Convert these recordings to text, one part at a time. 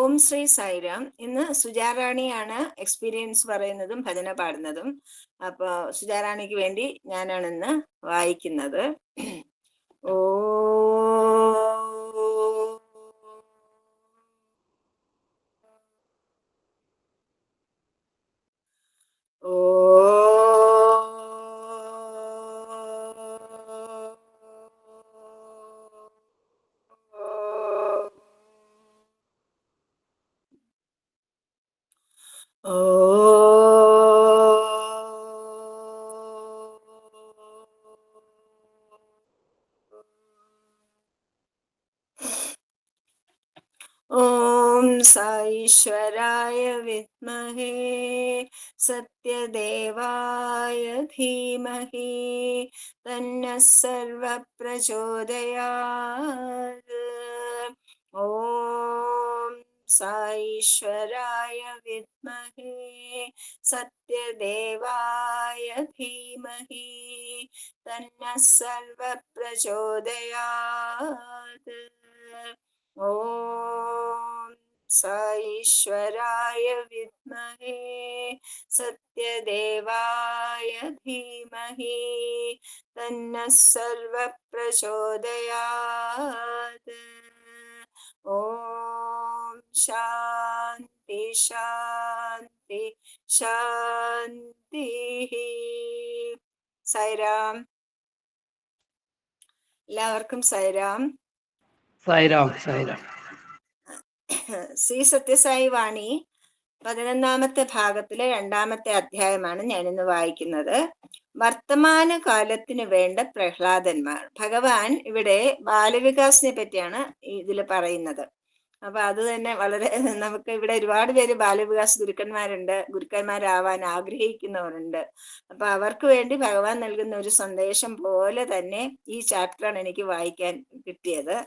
ഓം ശ്രീ സായിരാം. ഇന്ന് സുജാറാണിയാണ് എക്സ്പീരിയൻസ് പറയുന്നതും ഭജന പാടുന്നതും. അപ്പോൾ സുജാറാണിക്ക് വേണ്ടി ഞാനാണ് ഇന്ന് വായിക്കുന്നത്. ഓ ഓം സാईश्वराय विद्महे सत्यदेवाय धीमहि तन्नः सर्वः प्रचोदयात्. ओम साईश्वराय विद्महे सत्यदेवाय धीमहि तन्नः सर्वः प्रचोदयात्. ओम साईश्वराय विद्महे सत्यदेवाय धीमहि तन्नः सर्वः प्रचोदयात्. ओम शांति शांति शांति. സായിരാം. എല്ലാവർക്കും സായിരാം. സായിരാം സായിരാം. ശ്രീ സത്യസായി വാണി 11ാമത്തെ ഭാഗത്തിലെ 2ാമത്തെ അധ്യായമാണ് ഞാനിന്ന് വായിക്കുന്നത്. വർത്തമാന കാലത്തിന് വേണ്ട പ്രഹ്ലാദന്മാർ. ഭഗവാൻ ഇവിടെ ബാലവികാസിനെ പറ്റിയാണ് ഇതിൽ പറയുന്നത്. അപ്പൊ അത് തന്നെ വളരെ നമുക്ക് ഇവിടെ ഒരുപാട് പേര് ബാലവികാസ് ഗുരുക്കന്മാരുണ്ട്, ഗുരുക്കന്മാരാവാൻ ആഗ്രഹിക്കുന്നവരുണ്ട്. അപ്പൊ അവർക്ക് വേണ്ടി ഭഗവാൻ നൽകുന്ന ഒരു സന്ദേശം പോലെ തന്നെ ഈ ചാപ്റ്ററാണ് എനിക്ക് വായിക്കാൻ കിട്ടിയത്.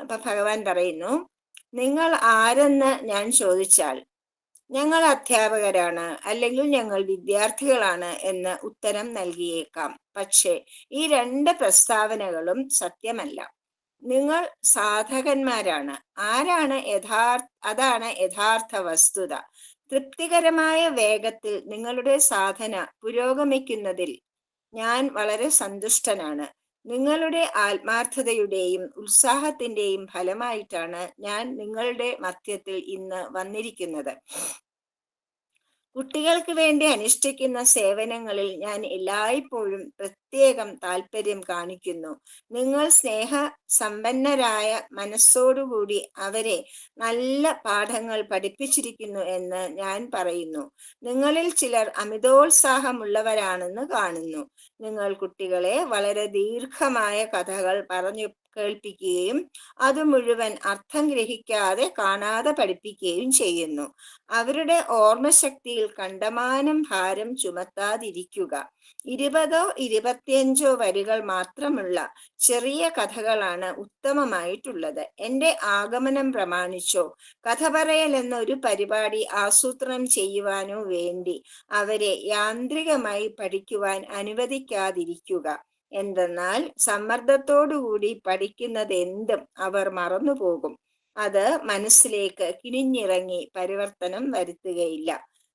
അപ്പൊ ഭഗവാൻ പറയുന്നു, നിങ്ങൾ ആരെന്ന് ഞാൻ ചോദിച്ചാൽ ഞങ്ങൾ അധ്യാപകരാണ് അല്ലെങ്കിൽ ഞങ്ങൾ വിദ്യാർത്ഥികളാണ് എന്ന് ഉത്തരം നൽകിയേക്കാം. പക്ഷേ ഈ 2 പ്രസ്താവനകളും സത്യമല്ല. നിങ്ങൾ സാധകന്മാരാണ്. ആരാണ് അതാണ് യഥാർത്ഥ വസ്തുത. തൃപ്തികരമായ വേഗത്തിൽ നിങ്ങളുടെ സാധന പുരോഗമിക്കുന്നതിൽ ഞാൻ വളരെ സന്തുഷ്ടനാണ്. നിങ്ങളുടെ ആത്മാർത്ഥതയുടെയും ഉത്സാഹത്തിന്റെയും ഫലമായിട്ടാണ് ഞാൻ നിങ്ങളുടെ മധ്യത്തിൽ ഇന്ന് വന്നിരിക്കുന്നത്. കുട്ടികൾക്ക് വേണ്ടി അനുഷ്ഠിക്കുന്ന സേവനങ്ങളിൽ ഞാൻ എല്ലായ്പ്പോഴും പ്രത്യേകം താല്പര്യം കാണിക്കുന്നു. നിങ്ങൾ സ്നേഹ സമ്പന്നരായ മനസ്സോടുകൂടി അവരെ നല്ല പാഠങ്ങൾ പഠിപ്പിച്ചിരിക്കുന്നു എന്ന് ഞാൻ പറയുന്നു. നിങ്ങളിൽ ചിലർ അമിതോത്സാഹമുള്ളവരാണെന്ന് കാണുന്നു. നിങ്ങൾ കുട്ടികളെ വളരെ ദീർഘമായ കഥകൾ പറഞ്ഞു കേൾപ്പിക്കുകയും അത് മുഴുവൻ അർത്ഥം ഗ്രഹിക്കാതെ കാണാതെ പഠിപ്പിക്കുകയും ചെയ്യുന്നു. അവരുടെ ഓർമ്മശക്തിയിൽ കണ്ടമാനം ഭാരം ചുമത്താതിരിക്കുക. 20ഓ 25ഓ വരികൾ മാത്രമുള്ള ചെറിയ കഥകളാണ് ഉത്തമമായിട്ടുള്ളത്. എൻ്റെ ആഗമനം പ്രമാണിച്ചോ കഥ പറയൽ എന്ന ഒരു പരിപാടി ആസൂത്രണം ചെയ്യുവാനോ വേണ്ടി അവരെ യാന്ത്രികമായി പഠിക്കുവാൻ അനുവദിക്കാതിരിക്കുക. എന്തെന്നാൽ സമ്മർദ്ദത്തോടുകൂടി പഠിക്കുന്നത് എന്തും അവർ മറന്നുപോകും. അത് മനസ്സിലേക്ക് കിണിഞ്ഞിറങ്ങി പരിവർത്തനം വരുത്തുകയില്ല.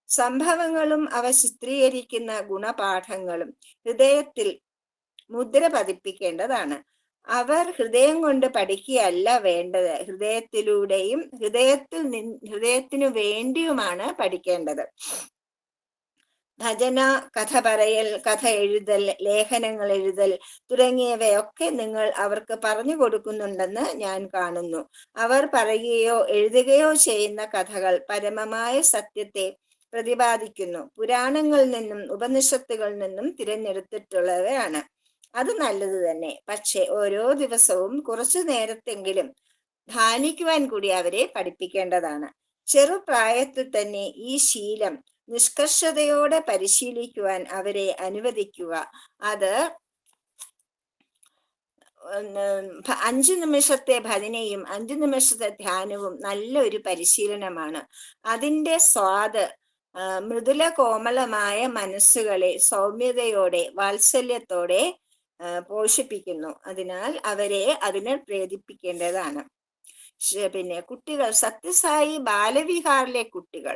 സംഭവങ്ങളും അവ ചിത്രീകരിക്കുന്ന ഗുണപാഠങ്ങളും ഹൃദയത്തിൽ മുദ്ര പതിപ്പിക്കേണ്ടതാണ്. അവർ ഹൃദയം കൊണ്ട് പഠിക്കുകയല്ല വേണ്ടത്, ഹൃദയത്തിലൂടെയും ഹൃദയത്തിനു വേണ്ടിയുമാണ് പഠിക്കേണ്ടത്. ഭജന, കഥ പറയൽ, കഥ എഴുതൽ, ലേഖനങ്ങൾ എഴുതൽ തുടങ്ങിയവയൊക്കെ നിങ്ങൾ അവർക്ക് പറഞ്ഞു കൊടുക്കുന്നുണ്ടെന്ന് ഞാൻ കാണുന്നു. അവർ പറയുകയോ എഴുതുകയോ ചെയ്യുന്ന കഥകൾ പരമമായ സത്യത്തെ പ്രതിപാദിക്കുന്നു. പുരാണങ്ങളിൽ നിന്നും ഉപനിഷത്തുകളിൽ നിന്നും തിരഞ്ഞെടുത്തിട്ടുള്ളവയാണ്. അത് നല്ലത് തന്നെ. പക്ഷെ ഓരോ ദിവസവും കുറച്ചു നേരത്തെങ്കിലും ധ്യാനിക്കുവാൻ കൂടി അവരെ പഠിപ്പിക്കേണ്ടതാണ്. ചെറുപ്രായത്തിൽ തന്നെ ഈ ശീലം നിഷ്കർഷതയോടെ പരിശീലിക്കുവാൻ അവരെ അനുവദിക്കുക. അത് 5 നിമിഷത്തെ ഭജനയും 5 നിമിഷത്തെ ധ്യാനവും നല്ലൊരു പരിശീലനമാണ്. അതിൻ്റെ സ്വാദ് മൃദുല കോമളമായ മനസ്സുകളെ സൗമ്യതയോടെ വാത്സല്യത്തോടെ പോഷിപ്പിക്കുന്നു. അതിനാൽ അവരെ അതിന് പ്രേരിപ്പിക്കേണ്ടതാണ്. പിന്നെ കുട്ടികൾ, സത്യസായി ബാലവിഹാറിലെ കുട്ടികൾ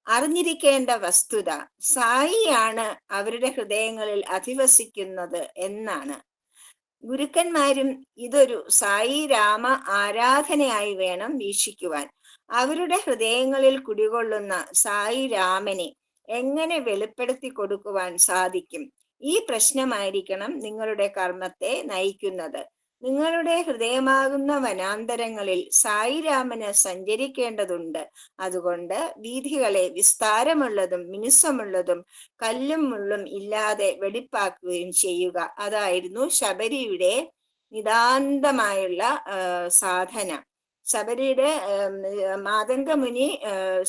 അറിഞ്ഞിരിക്കേണ്ട വസ്തുത സായിയാണ് അവരുടെ ഹൃദയങ്ങളിൽ അധിവസിക്കുന്നത് എന്നാണ്. ഗുരുക്കന്മാരും ഇതൊരു സായി രാമ ആരാധനയായി വേണം വീക്ഷിക്കുവാൻ. അവരുടെ ഹൃദയങ്ങളിൽ കുടികൊള്ളുന്ന സായി രാമനെ എങ്ങനെ വെളിപ്പെടുത്തി കൊടുക്കുവാൻ സാധിക്കും? ഈ പ്രശ്നമായിരിക്കണം നിങ്ങളുടെ കർമ്മത്തെ നയിക്കുന്നത്. നിങ്ങളുടെ ഹൃദയമാകുന്ന വനാന്തരങ്ങളിൽ സായിരാമന് സഞ്ചരിക്കേണ്ടതുണ്ട്. അതുകൊണ്ട് വീഥികളെ വിസ്താരമുള്ളതും മിനുസമുള്ളതും കല്ലും മുള്ളും ഇല്ലാതെ വെടിപ്പാക്കുകയും ചെയ്യുക. അതായിരുന്നു ശബരിയുടെ നിതാന്തമായുള്ള സാധന. ശബരിയുടെ മാതംഗമുനി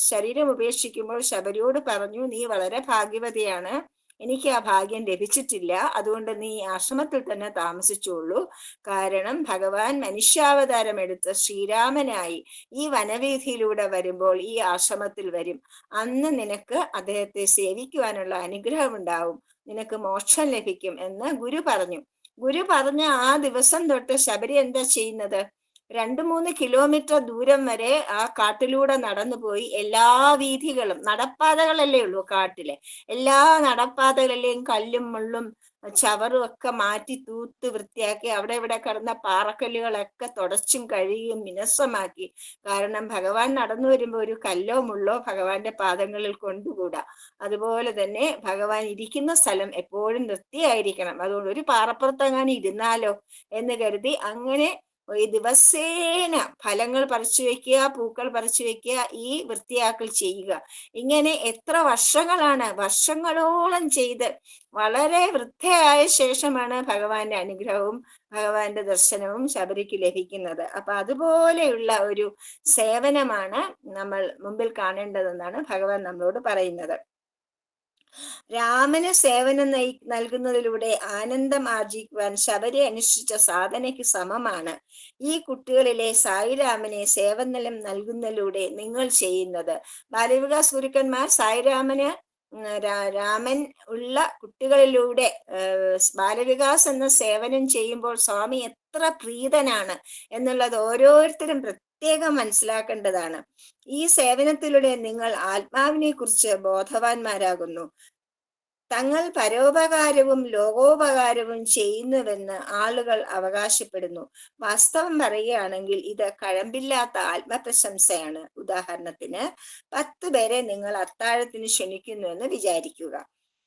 ശരീരം ഉപേക്ഷിക്കുമ്പോൾ ശബരിയോട് പറഞ്ഞു, നീ വളരെ ഭാഗ്യവതിയാണ്, എനിക്ക് ആ ഭാഗ്യം ലഭിച്ചിട്ടില്ല, അതുകൊണ്ട് നീ ആശ്രമത്തിൽ തന്നെ താമസിച്ചോളൂ. കാരണം ഭഗവാൻ മനുഷ്യാവതാരം എടുത്ത് ശ്രീരാമനായി ഈ വനവീഥിയിലൂടെ വരുമ്പോൾ ഈ ആശ്രമത്തിൽ വരും. അന്ന് നിനക്ക് അദ്ദേഹത്തെ സേവിക്കുവാനുള്ള അനുഗ്രഹം ഉണ്ടാവും, നിനക്ക് മോക്ഷം ലഭിക്കും എന്ന് ഗുരു പറഞ്ഞു. ഗുരു പറഞ്ഞ ആ ദിവസം തൊട്ട് ശബരി എന്താ ചെയ്യുന്നത്? 2-3 കിലോമീറ്റർ ദൂരം വരെ ആ കാട്ടിലൂടെ നടന്നുപോയി എല്ലാ വീഥികളും, നടപ്പാതകളല്ലേ ഉള്ളൂ കാട്ടിലെ, എല്ലാ നടപ്പാതകളിലെയും കല്ലും മുള്ളും ചവറും ഒക്കെ മാറ്റി തൂത്ത് വൃത്തിയാക്കി അവിടെ ഇവിടെ കിടന്ന പാറക്കല്ലുകളൊക്കെ തുടച്ചും കഴുകിയും മിനുസമാക്കി. കാരണം ഭഗവാൻ നടന്നു വരുമ്പോൾ ഒരു കല്ലോ മുള്ളോ ഭഗവാന്റെ പാദങ്ങളിൽ കൊണ്ടുകൂടാ. അതുപോലെ തന്നെ ഭഗവാൻ ഇരിക്കുന്ന സ്ഥലം എപ്പോഴും വൃത്തിയായിരിക്കണം. അതുകൊണ്ട് ഒരു പാറപ്പുറത്തെങ്ങാനും ഇരുന്നാലോ എന്ന് കരുതി അങ്ങനെ ഈ ദിവസേന ഫലങ്ങൾ പറിച്ചു വെക്കുക, പൂക്കൾ പറിച്ചു വെക്കുക, ഈ വൃത്തിയാക്കൽ ചെയ്യുക. ഇങ്ങനെ എത്ര വർഷങ്ങളോളം ചെയ്ത് വളരെ വൃദ്ധയായ ശേഷമാണ് ഭഗവാന്റെ അനുഗ്രഹവും ഭഗവാന്റെ ദർശനവും ശബരിക്ക് ലഭിക്കുന്നത്. അപ്പൊ അതുപോലെയുള്ള ഒരു സേവനമാണ് നമ്മൾ മുമ്പിൽ കാണേണ്ടതെന്നാണ് ഭഗവാൻ നമ്മളോട് പറയുന്നത്. രാമന് സേവനം നൽകുന്നതിലൂടെ ആനന്ദം ആർജിക്കുവാൻ ശബരി അനുഷ്ഠിച്ച സാധനയ്ക്ക് സമമാണ് ഈ കുട്ടികളിലെ സായിരാമനെ സേവനം നൽകുന്നതിലൂടെ നിങ്ങൾ ചെയ്യുന്നത്. ബാലവികാസ് ഗുരുക്കന്മാർ സായിരാമന് രാമൻ ഉള്ള കുട്ടികളിലൂടെ ബാലവികാസ് എന്ന സേവനം ചെയ്യുമ്പോൾ സ്വാമി എത്ര പ്രീതനാണ് എന്നുള്ളത് ഓരോരുത്തരും പ്രത്യേകം മനസ്സിലാക്കേണ്ടതാണ്. ഈ സേവനത്തിലൂടെ നിങ്ങൾ ആത്മാവിനെ കുറിച്ച് ബോധവാന്മാരാകുന്നു. തങ്ങൾ പരോപകാരവും ലോകോപകാരവും ചെയ്യുന്നുവെന്ന് ആളുകൾ അവകാശപ്പെടുന്നു. വാസ്തവം പറയുകയാണെങ്കിൽ ഇത് കഴമ്പില്ലാത്ത ആത്മപ്രശംസയാണ്. ഉദാഹരണത്തിന് 10 പേരെ നിങ്ങൾ അത്താഴത്തിന് ക്ഷണിക്കുന്നു എന്ന് വിചാരിക്കുക.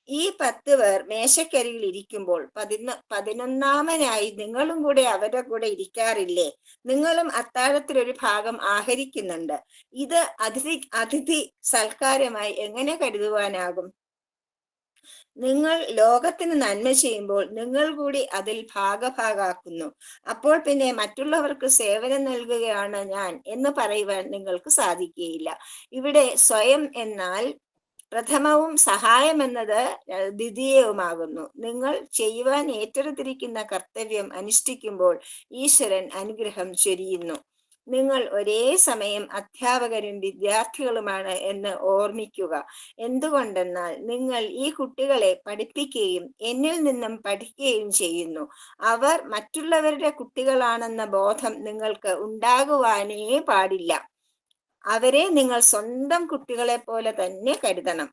ഈ 10 പേർ മേശക്കരികിൽ ഇരിക്കുമ്പോൾ 11ാമനായി നിങ്ങളും കൂടെ അവരുടെ കൂടെ ഇരിക്കാറില്ലേ? നിങ്ങളും അത്താഴത്തിൽ ഒരു ഭാഗം ആഹരിക്കുന്നുണ്ട്. ഇത് അതിഥി സൽക്കാരമായി എങ്ങനെ കരുതുവാനാകും? നിങ്ങൾ ലോകത്തിന് നന്മ ചെയ്യുമ്പോൾ നിങ്ങൾ കൂടി അതിൽ ഭാഗഭാഗാക്കുന്നു. അപ്പോൾ പിന്നെ മറ്റുള്ളവർക്ക് സേവനം നൽകുകയാണ് ഞാൻ എന്ന് പറയുവാൻ നിങ്ങൾക്ക് സാധിക്കുകയില്ല. ഇവിടെ സ്വയം എന്നാൽ പ്രഥമവും സഹായം എന്നത് ദ്വിതീയവുമാകുന്നു. നിങ്ങൾ ചെയ്യുവാൻ ഏറ്റെടുത്തിരിക്കുന്ന കർത്തവ്യം അനുഷ്ഠിക്കുമ്പോൾ ഈശ്വരൻ അനുഗ്രഹം ചൊരിയുന്നു. നിങ്ങൾ ഒരേ സമയം അധ്യാപകരും വിദ്യാർത്ഥികളുമാണ് എന്ന് ഓർമ്മിക്കുക. എന്തുകൊണ്ടെന്നാൽ നിങ്ങൾ ഈ കുട്ടികളെ പഠിപ്പിക്കുകയും എന്നിൽ നിന്നും പഠിക്കുകയും ചെയ്യുന്നു. അവർ മറ്റുള്ളവരുടെ കുട്ടികളാണെന്ന ബോധം നിങ്ങൾക്ക് ഉണ്ടാകുവാനേ പാടില്ല. അവരെ നിങ്ങൾ സ്വന്തം കുട്ടികളെ പോലെ തന്നെ കരുതണം.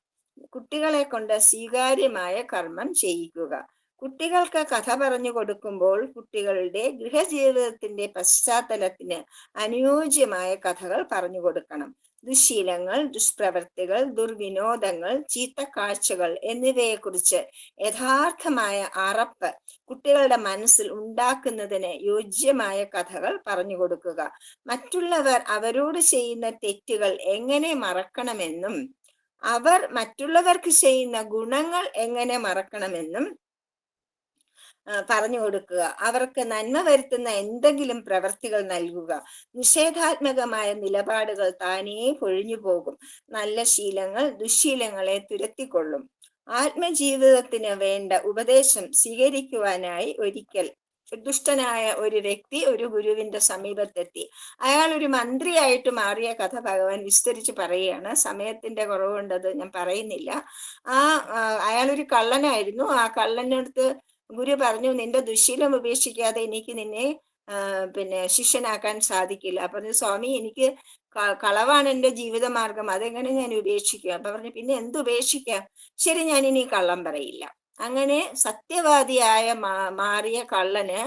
കുട്ടികളെ കൊണ്ട് സ്വീകാര്യമായ കർമ്മം ചെയ്യിക്കുക. കുട്ടികൾക്ക് കഥ പറഞ്ഞു കൊടുക്കുമ്പോൾ കുട്ടികളുടെ ഗൃഹജീവിതത്തിന്റെ പശ്ചാത്തലത്തിന് അനുയോജ്യമായ കഥകൾ പറഞ്ഞു കൊടുക്കണം. ദുശ്ശീലങ്ങൾ, ദുഷ്പ്രവൃത്തികൾ, ദുർവിനോദങ്ങൾ, ചീത്തക്കാഴ്ചകൾ എന്നിവയെക്കുറിച്ച് യഥാർത്ഥമായ അറപ്പ് കുട്ടികളുടെ മനസ്സിൽ ഉണ്ടാക്കുന്നതിന് യോജ്യമായ കഥകൾ പറഞ്ഞു കൊടുക്കുക. മറ്റുള്ളവർ അവരോട് ചെയ്യുന്ന തെറ്റുകൾ എങ്ങനെ മറക്കണമെന്നും അവർ മറ്റുള്ളവർക്ക് ചെയ്യുന്ന ഗുണങ്ങൾ എങ്ങനെ മറക്കണമെന്നും പറഞ്ഞു കൊടുക്കുക. അവർക്ക് നന്മ വരുത്തുന്ന എന്തെങ്കിലും പ്രവൃത്തികൾ നൽകുക. നിഷേധാത്മകമായ നിലപാടുകൾ താനേ പൊഴിഞ്ഞു പോകും. നല്ല ശീലങ്ങൾ ദുശ്ശീലങ്ങളെ തുരത്തിക്കൊള്ളും. ആത്മജീവിതത്തിന് വേണ്ട ഉപദേശം സ്വീകരിക്കുവാനായി ഒരിക്കൽ ദുഷ്ടനായ ഒരു വ്യക്തി ഒരു ഗുരുവിന്റെ സമീപത്തെത്തി. അയാൾ ഒരു മന്ത്രിയായിട്ട് മാറിയ കഥ ഭഗവാൻ വിസ്തരിച്ച് പറയുകയാണ്. സമയത്തിന്റെ കുറവുകൊണ്ടത് ഞാൻ പറയുന്നില്ല. അയാൾ ഒരു കള്ളനായിരുന്നു. ആ കള്ളനടുത്ത് ഗുരു പറഞ്ഞു, നിന്റെ ദുശ്ശീലം ഉപേക്ഷിക്കാതെ എനിക്ക് നിന്നെ പിന്നെ ശിഷ്യനാക്കാൻ സാധിക്കില്ല. അപ്പൊ പറഞ്ഞു, സ്വാമി എനിക്ക് കളവാണ് എൻ്റെ ജീവിതമാർഗം, അതെങ്ങനെ ഞാൻ ഉപേക്ഷിക്കുക? അപ്പൊ പറഞ്ഞു, പിന്നെ എന്ത് ഉപേക്ഷിക്കാം? ശരി, ഞാൻ ഇനി കള്ളം പറയില്ല. അങ്ങനെ സത്യവാദിയായ മാറിയ കള്ളന്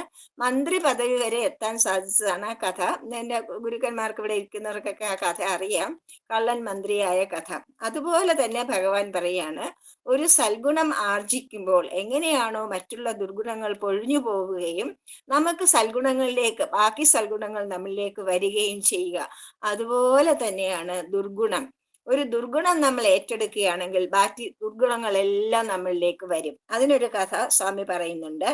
മന്ത്രി പദവി വരെ എത്താൻ സാധിച്ചതാണ് ആ കഥ. എൻ്റെ ഗുരുക്കന്മാർക്ക് ഇവിടെ ഇരിക്കുന്നവർക്കൊക്കെ ആ കഥ അറിയാം, കള്ളൻ മന്ത്രിയായ കഥ. അതുപോലെ തന്നെ ഭഗവാൻ പറയാണ്, ഒരു സൽഗുണം ആർജിക്കുമ്പോൾ എങ്ങനെയാണോ മറ്റുള്ള ദുർഗുണങ്ങൾ പൊഴിഞ്ഞു പോവുകയും നമുക്ക് സൽഗുണങ്ങളിലേക്ക്, ബാക്കി സൽഗുണങ്ങൾ നമ്മളിലേക്ക് വരികയും ചെയ്യുക, അതുപോലെ തന്നെയാണ് ദുർഗുണം. ഒരു ദുർഗുണം നമ്മൾ ഏറ്റെടുക്കുകയാണെങ്കിൽ ബാക്കി ദുർഗുണങ്ങളെല്ലാം നമ്മളിലേക്ക് വരും. അതിനൊരു കഥ സ്വാമി പറയുന്നുണ്ട്.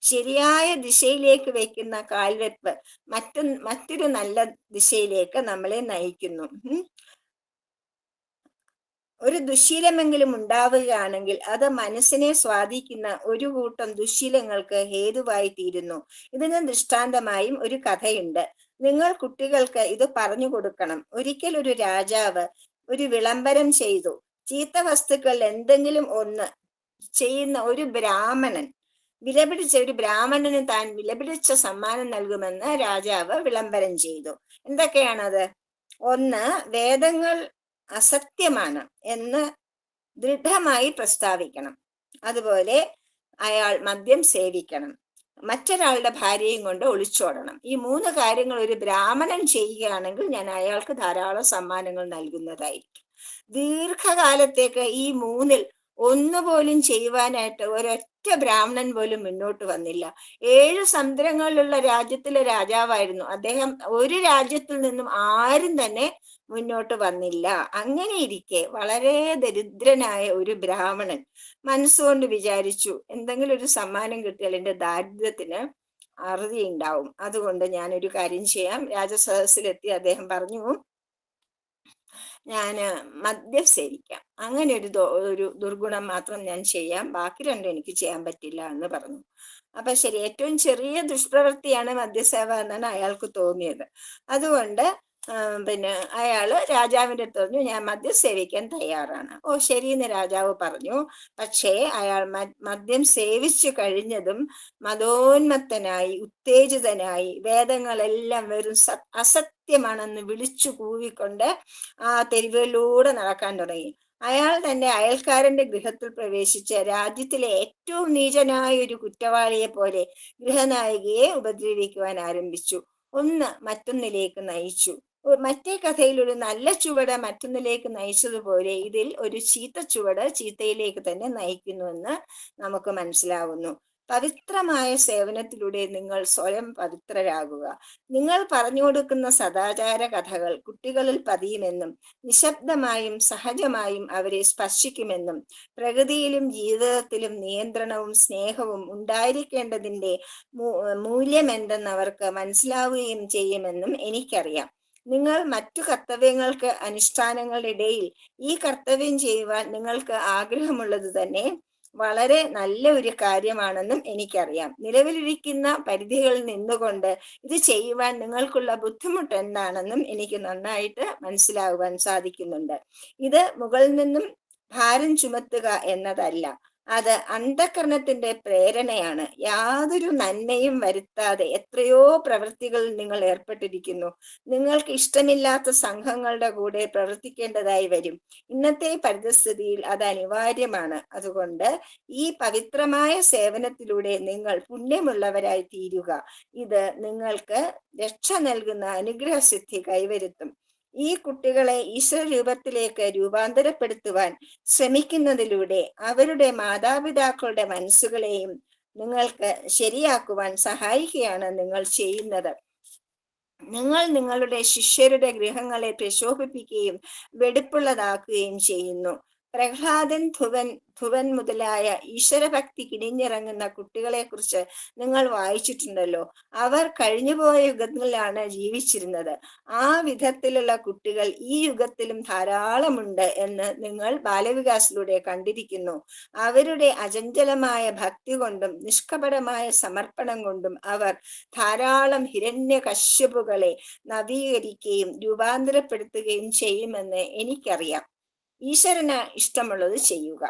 ശരിയായ ദിശയിലേക്ക് വെക്കുന്ന കാൽവെപ്പ് മറ്റൊരു നല്ല ദിശയിലേക്ക് നമ്മളെ നയിക്കുന്നു. ഒരു ദുശ്ശീലമെങ്കിലും ഉണ്ടാവുകയാണെങ്കിൽ അത് മനസ്സിനെ സ്വാധീനിക്കുന്ന ഒരു കൂട്ടം ദുശ്ശീലങ്ങൾക്ക് ഹേതുവായി തീരുന്നു. ഇതിന് ദൃഷ്ടാന്തമായും ഒരു കഥയുണ്ട്. നിങ്ങൾ കുട്ടികൾക്ക് ഇത് പറഞ്ഞു കൊടുക്കണം. ഒരിക്കൽ ഒരു രാജാവ് ഒരു വിളംബരം ചെയ്തു. ചീത്ത വസ്തുക്കൾ എന്തെങ്കിലും ഒന്ന് ചെയ്യുന്ന ഒരു ബ്രാഹ്മണന് താൻ വിലപിടിച്ച സമ്മാനം നൽകുമെന്ന് രാജാവ് വിളംബരം ചെയ്തു. എന്തൊക്കെയാണത്? ഒന്ന്, വേദങ്ങൾ അസത്യമാണ് എന്ന് ദൃഢമായി പ്രസ്താവിക്കണം. അതുപോലെ അയാൾ മദ്യം സേവിക്കണം, മറ്റൊരാളുടെ ഭാര്യയും കൊണ്ട് ഒളിച്ചോടണം. ഈ 3 കാര്യങ്ങൾ ഒരു ബ്രാഹ്മണൻ ചെയ്യുകയാണെങ്കിൽ ഞാൻ അയാൾക്ക് ധാരാളം സമ്മാനങ്ങൾ നൽകുന്നതായിരിക്കും. ദീർഘകാലത്തേക്ക് ഈ 3-ൽ ഒന്നുപോലും ചെയ്യുവാനായിട്ട് ഒരൊറ്റ ബ്രാഹ്മണൻ പോലും മുന്നോട്ട് വന്നില്ല. 7 സമുദ്രങ്ങളിലുള്ള രാജ്യത്തിലെ രാജാവായിരുന്നു അദ്ദേഹം. ഒരു രാജ്യത്തിൽ നിന്നും ആരും തന്നെ മുന്നോട്ട് വന്നില്ല. അങ്ങനെ ഇരിക്കെ വളരെ ദരിദ്രനായ ഒരു ബ്രാഹ്മണൻ മനസ്സുകൊണ്ട് വിചാരിച്ചു, എന്തെങ്കിലും ഒരു സമ്മാനം കിട്ടിയാൽ എൻ്റെ ദാരിദ്ര്യത്തിന് അറുതി ഉണ്ടാവും, അതുകൊണ്ട് ഞാനൊരു കാര്യം ചെയ്യാം. രാജസദസ്സിലെത്തി അദ്ദേഹം പറഞ്ഞു, ഞാൻ മദ്യം സേവിക്കാം, അങ്ങനെ ഒരു ദുർഗുണം മാത്രം ഞാൻ ചെയ്യാം, ബാക്കി രണ്ടും എനിക്ക് ചെയ്യാൻ പറ്റില്ല എന്ന് പറഞ്ഞു. അപ്പൊ ശരി, ഏറ്റവും ചെറിയ ദുഷ്പ്രവൃത്തിയാണ് മദ്യസേവ എന്നാണ് അയാൾക്ക് തോന്നിയത്. അതുകൊണ്ട് പിന്നെ അയാള് രാജാവിൻ്റെ അടുത്ത് പറഞ്ഞു, ഞാൻ മദ്യം സേവിക്കാൻ തയ്യാറാണ്. ഓ ശരിയെന്ന് രാജാവ് പറഞ്ഞു. പക്ഷേ അയാൾ മദ്യം സേവിച്ചു കഴിഞ്ഞതും മതോന്മത്തനായി, ഉത്തേജിതനായി, വേദങ്ങളെല്ലാം വെറും അസത്യമാണെന്ന് വിളിച്ചു കൂവിക്കൊണ്ട് ആ തെരുവിലൂടെ നടക്കാൻ തുടങ്ങി. അയാൾ തന്റെ അയൽക്കാരന്റെ ഗൃഹത്തിൽ പ്രവേശിച്ച് രാജ്യത്തിലെ ഏറ്റവും നീചനായ ഒരു കുറ്റവാളിയെ പോലെ ഗൃഹനായികയെ ഉപദ്രവിക്കുവാൻ ആരംഭിച്ചു. ഒന്ന് മറ്റൊന്നിലേക്ക് നയിച്ചു. മറ്റേ കഥയിൽ ഒരു നല്ല ചുവട് മറ്റൊന്നിലേക്ക് നയിച്ചതുപോലെ ഇതിൽ ഒരു ചീത്ത ചുവട് ചീത്തയിലേക്ക് തന്നെ നയിക്കുന്നുവെന്ന് നമുക്ക് മനസ്സിലാവുന്നു. പവിത്രമായ സേവനത്തിലൂടെ നിങ്ങൾ സ്വയം പവിത്രരാകുക. നിങ്ങൾ പറഞ്ഞു കൊടുക്കുന്ന സദാചാര കഥകൾ കുട്ടികളിൽ പതിയുമെന്നും നിശബ്ദമായും സഹജമായും അവരെ സ്പർശിക്കുമെന്നും പ്രകൃതിയിലും ജീവിതത്തിലും നിയന്ത്രണവും സ്നേഹവും ഉണ്ടായിരിക്കേണ്ടതിൻ്റെ മൂല്യം എന്തെന്ന് അവർക്ക് മനസ്സിലാവുകയും ചെയ്യുമെന്നും എനിക്കറിയാം. നിങ്ങൾ മറ്റു കർത്തവ്യങ്ങൾക്ക് അനുഷ്ഠാനങ്ങളുടെ ഇടയിൽ ഈ കർത്തവ്യം ചെയ്യുവാൻ നിങ്ങൾക്ക് ആഗ്രഹമുള്ളത് തന്നെ വളരെ നല്ല ഒരു കാര്യമാണെന്നും എനിക്കറിയാം. നിലവിലിരിക്കുന്ന പരിധികളിൽ നിന്നുകൊണ്ട് ഇത് ചെയ്യുവാൻ നിങ്ങൾക്കുള്ള ബുദ്ധിമുട്ട് എന്താണെന്നും എനിക്ക് നന്നായിട്ട് മനസ്സിലാകുവാൻ സാധിക്കുന്നുണ്ട്. ഇത് മുകളിൽ നിന്നും ഭാരം ചുമത്തുക എന്നതല്ല, അത് അന്ധകരണത്തിന്റെ പ്രേരണയാണ്. യാതൊരു നന്മയും വരുത്താതെ എത്രയോ പ്രവൃത്തികളിൽ നിങ്ങൾ ഏർപ്പെട്ടിരിക്കുന്നു. നിങ്ങൾക്ക് ഇഷ്ടമില്ലാത്ത സംഘങ്ങളുടെ കൂടെ പ്രവർത്തിക്കേണ്ടതായി വരും. ഇന്നത്തെ പരിതസ്ഥിതിയിൽ അത് അനിവാര്യമാണ്. അതുകൊണ്ട് ഈ പവിത്രമായ സേവനത്തിലൂടെ നിങ്ങൾ പുണ്യമുള്ളവരായി തീരുക. ഇത് നിങ്ങൾക്ക് രക്ഷ നൽകുന്ന അനുഗ്രഹസിദ്ധി കൈവരുത്തും. ഈ കുട്ടികളെ ഈശ്വര രൂപത്തിലേക്ക് രൂപാന്തരപ്പെടുത്തുവാൻ ശ്രമിക്കുന്നതിലൂടെ അവരുടെ മാതാപിതാക്കളുടെ മനസ്സുകളെയും നിങ്ങൾക്ക് ശരിയാക്കുവാൻ സഹായിക്കുകയാണ് നിങ്ങൾ ചെയ്യുന്നത്. നിങ്ങൾ നിങ്ങളുടെ ശിഷ്യരുടെ ഗൃഹങ്ങളെ പ്രശോഭിപ്പിക്കുകയും വെടിപ്പുള്ളതാക്കുകയും ചെയ്യുന്നു. പ്രഹ്ലാദൻ, ധ്രുവൻ മുതലായ ഈശ്വരഭക്തി കിണിഞ്ഞിറങ്ങുന്ന കുട്ടികളെ കുറിച്ച് നിങ്ങൾ വായിച്ചിട്ടുണ്ടല്ലോ. അവർ കഴിഞ്ഞുപോയ യുഗങ്ങളിലാണ് ജീവിച്ചിരുന്നത്. ആ വിധത്തിലുള്ള കുട്ടികൾ ഈ യുഗത്തിലും ധാരാളമുണ്ട് എന്ന് നിങ്ങൾ ബാലവികാസിലൂടെ കണ്ടിരിക്കുന്നു. അവരുടെ അചഞ്ചലമായ ഭക്തി കൊണ്ടും നിഷ്കപടമായ സമർപ്പണം കൊണ്ടും അവർ ധാരാളം ഹിരണ്യകശ്യപുകളെ നവീകരിക്കുകയും രൂപാന്തരപ്പെടുത്തുകയും ചെയ്യുമെന്ന് എനിക്കറിയാം. ഈശ്വരന് ഇഷ്ടമുള്ളത് ചെയ്യുക.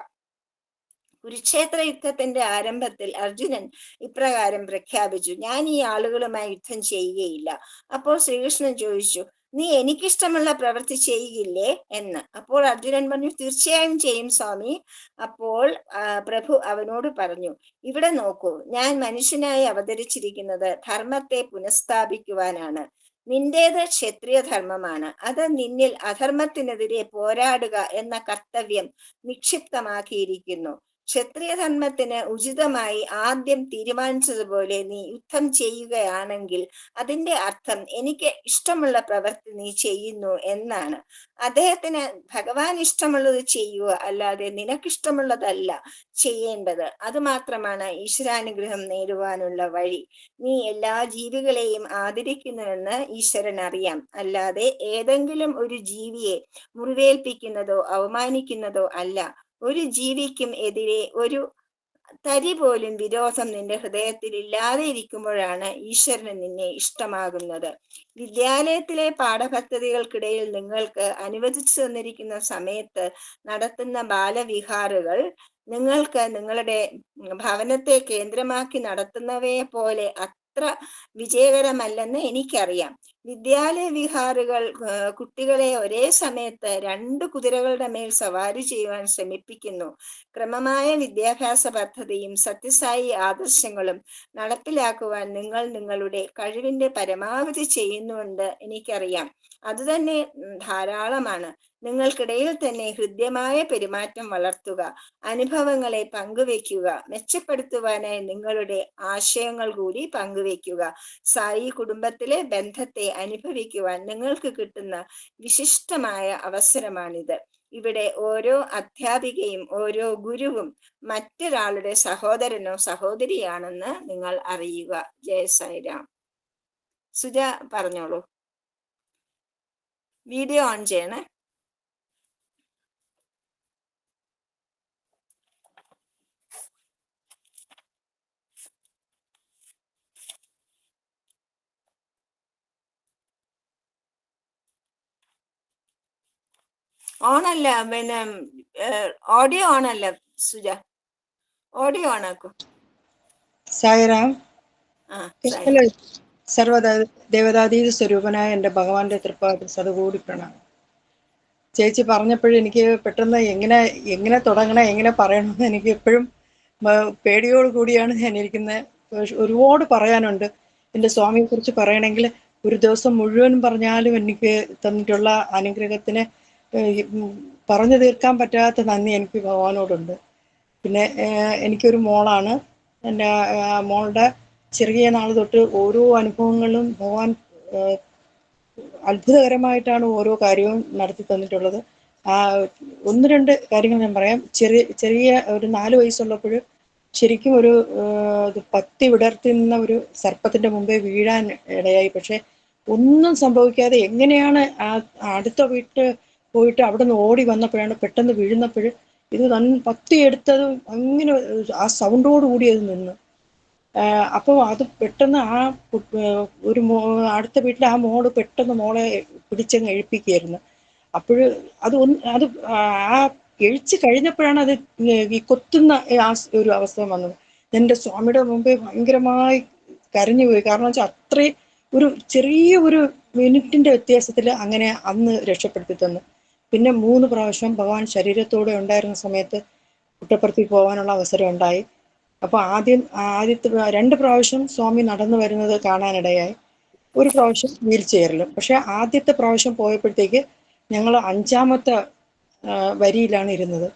കുരുക്ഷേത്ര യുദ്ധത്തിന്റെ ആരംഭത്തിൽ അർജുനൻ ഇപ്രകാരം പ്രഖ്യാപിച്ചു: ഞാൻ ഈ ആളുകളുമായി യുദ്ധം ചെയ്യുകയില്ല. അപ്പോൾ ശ്രീകൃഷ്ണൻ ചോദിച്ചു: നീ എനിക്കിഷ്ടമുള്ള പ്രവൃത്തി ചെയ്യുകയില്ലേ എന്ന്. അപ്പോൾ അർജുനൻ പറഞ്ഞു: തീർച്ചയായും ചെയ്യും സ്വാമി. അപ്പോൾ പ്രഭു അവനോട് പറഞ്ഞു: ഇവിടെ നോക്കൂ, ഞാൻ മനുഷ്യനായി അവതരിച്ചിരിക്കുന്നത് ധർമ്മത്തെ പുനഃസ്ഥാപിക്കുവാനാണ്. നിന്റേത് ക്ഷത്രിയ ധർമ്മമാണ്. അത് നിന്നിൽ അധർമ്മത്തിനെതിരെ പോരാടുക എന്ന കർത്തവ്യം നിക്ഷിപ്തമാക്കിയിരിക്കുന്നു. ക്ഷത്രിയ ധർമ്മത്തിന് ഉചിതമായി ആദ്യം തീരുമാനിച്ചതുപോലെ നീ യുദ്ധം ചെയ്യുകയാണെങ്കിൽ അതിന്റെ അർത്ഥം എനിക്ക് ഇഷ്ടമുള്ള പ്രവൃത്തി നീ ചെയ്യുന്നു എന്നാണ്. അദ്ദേഹത്തിന് ഭഗവാൻ ഇഷ്ടമുള്ളത് ചെയ്യുക, അല്ലാതെ നിനക്കിഷ്ടമുള്ളതല്ല ചെയ്യേണ്ടത്. അത് മാത്രമാണ് ഈശ്വരാനുഗ്രഹം നേടുവാനുള്ള വഴി. നീ എല്ലാ ജീവികളെയും ആദരിക്കുന്നുവെന്ന് ഈശ്വരൻ അറിയാം. അല്ലാതെ ഏതെങ്കിലും ഒരു ജീവിയെ മുറിവേൽപ്പിക്കുന്നതോ അവമാനിക്കുന്നതോ അല്ല. ഒരു ജീവിക്കും എതിരെ ഒരു തരി പോലും വിരോധം നിന്റെ ഹൃദയത്തിൽ ഇല്ലാതെ ഇരിക്കുമ്പോഴാണ് ഈശ്വരന് നിന്നെ ഇഷ്ടമാകുന്നത്. വിദ്യാലയത്തിലെ പാഠപദ്ധതികൾക്കിടയിൽ നിങ്ങൾക്ക് അനുവദിച്ചു തന്നിരിക്കുന്ന സമയത്ത് നടത്തുന്ന ബാലവിഹാറുകൾ നിങ്ങൾക്ക് നിങ്ങളുടെ ഭവനത്തെ കേന്ദ്രമാക്കി നടത്തുന്നവയെ പോലെ അത്ര വിജയകരമല്ലെന്ന് എനിക്കറിയാം. വിദ്യാലയ വിഹാറുകൾ കുട്ടികളെ ഒരേ സമയത്ത് 2 കുതിരകളുടെ മേൽ സവാരി ചെയ്യുവാൻ ശ്രമിപ്പിക്കുന്നു. ക്രമമായ വിദ്യാഭ്യാസ പദ്ധതിയും സത്യസായി ആദർശങ്ങളും നടപ്പിലാക്കുവാൻ നിങ്ങൾ നിങ്ങളുടെ കഴിവിന്റെ പരമാവധി ചെയ്യുന്നുവെന്ന് എനിക്കറിയാം. അതുതന്നെ ധാരാളമാണ്. നിങ്ങൾക്കിടയിൽ തന്നെ ഹൃദ്യമായ പെരുമാറ്റം വളർത്തുക, അനുഭവങ്ങളെ പങ്കുവെക്കുക, മെച്ചപ്പെടുത്തുവാനായി നിങ്ങളുടെ ആശയങ്ങൾ കൂടി പങ്കുവെക്കുക. സായി കുടുംബത്തിലെ ബന്ധത്തെ അനുഭവിക്കുവാൻ നിങ്ങൾക്ക് കിട്ടുന്ന വിശിഷ്ടമായ അവസരമാണിത്. ഇവിടെ ഓരോ അധ്യാപികയും ഓരോ ഗുരുവും മറ്റൊരാളുടെ സഹോദരനോ സഹോദരിയാണെന്ന് നിങ്ങൾ അറിയുക. ജയ സായിരാം. സുജ പറഞ്ഞോളൂ. വീഡിയോ ഓൺ ചെയ്യണേ. ഓണല്ല, പിന്നെ ഓഡിയോ ഓണല്ല സുജ. ഓഡിയോ ഓണാക്കൂ. സായിറാം. ആ, സർവ്വ ദേവതാതീത സ്വരൂപനായ എൻ്റെ ഭഗവാന്റെ തൃപ്പാദം സതുകൂടി പ്രണാമം. ചേച്ചി പറഞ്ഞപ്പോഴും എനിക്ക് പെട്ടെന്ന് എങ്ങനെ തുടങ്ങണം, എങ്ങനെ പറയണമെന്ന് എനിക്ക് എപ്പോഴും പേടിയോട് കൂടിയാണ് ഞാൻ ഇരിക്കുന്നത്. ഒരുപാട് പറയാനുണ്ട്. എൻ്റെ സ്വാമിയെ കുറിച്ച് പറയണമെങ്കിൽ ഒരു ദിവസം മുഴുവൻ പറഞ്ഞാലും എനിക്ക് തന്നിട്ടുള്ള അനുഗ്രഹത്തിന് പറഞ്ഞു തീർക്കാൻ പറ്റാത്ത നന്ദി എനിക്ക് ഭഗവാനോടുണ്ട്. പിന്നെ എനിക്കൊരു മോളാണ്. എൻ്റെ മോളുടെ ചെറിയ നാൾ തൊട്ട് ഓരോ അനുഭവങ്ങളും ഭഗവാൻ അത്ഭുതകരമായിട്ടാണ് ഓരോ കാര്യവും നടത്തി തന്നിട്ടുള്ളത്. 1-2 കാര്യങ്ങൾ ഞാൻ പറയാം. ചെറിയ ഒരു 4 വയസ്സുള്ളപ്പോൾ ശരിക്കും ഒരു പത്തി വിടർത്തി നിന്ന ഒരു സർപ്പത്തിന്റെ മുമ്പേ വീഴാൻ ഇടയായി. പക്ഷെ ഒന്നും സംഭവിക്കാതെ എങ്ങനെയാണ് അടുത്ത വീട്ടിൽ പോയിട്ട് അവിടെ നിന്ന് ഓടി വന്നപ്പോഴാണ് പെട്ടെന്ന് വീഴുന്നപ്പോൾ ഇത് പത്തി എടുത്തത് അങ്ങനെ ആ സൗണ്ടോട് കൂടി അത് നിന്ന്. അപ്പോൾ അത് പെട്ടെന്ന് ഒരു അടുത്ത വീട്ടിലെ ആ മോള് പെട്ടെന്ന് മോളെ പിടിച്ചങ്ങ് എഴുപ്പിക്കുകയായിരുന്നു. അപ്പോൾ അത് ആ എഴിച്ച് കഴിഞ്ഞപ്പോഴാണ് അത് ഈ കൊത്തുന്ന ആ ഒരു അവസ്ഥ വന്നത്. എൻ്റെ സ്വാമിയുടെ മുമ്പേ ഭയങ്കരമായി കരഞ്ഞുപോയി. കാരണം വെച്ചാൽ അത്രയും ചെറിയ ഒരു മിനിറ്റിന്റെ വ്യത്യാസത്തിൽ അങ്ങനെ അന്ന് രക്ഷപ്പെടുത്തി തന്നു. പിന്നെ 3 പ്രാവശ്യം ഭഗവാൻ ശരീരത്തോടെ ഉണ്ടായിരുന്ന സമയത്ത് പുട്ടപ്പുറത്തിൽ പോകാനുള്ള അവസരം ഉണ്ടായി. അപ്പോൾ ആദ്യത്തെ 2 പ്രാവശ്യം സ്വാമി നടന്നു വരുന്നത് കാണാനിടയായി. 1 പ്രാവശ്യം വീൽ ചെയറിലും. പക്ഷെ ആദ്യത്തെ പ്രാവശ്യം പോയപ്പോഴത്തേക്ക് ഞങ്ങൾ 5ാമത്തെ വരിയിലാണ് ഇരുന്നത്.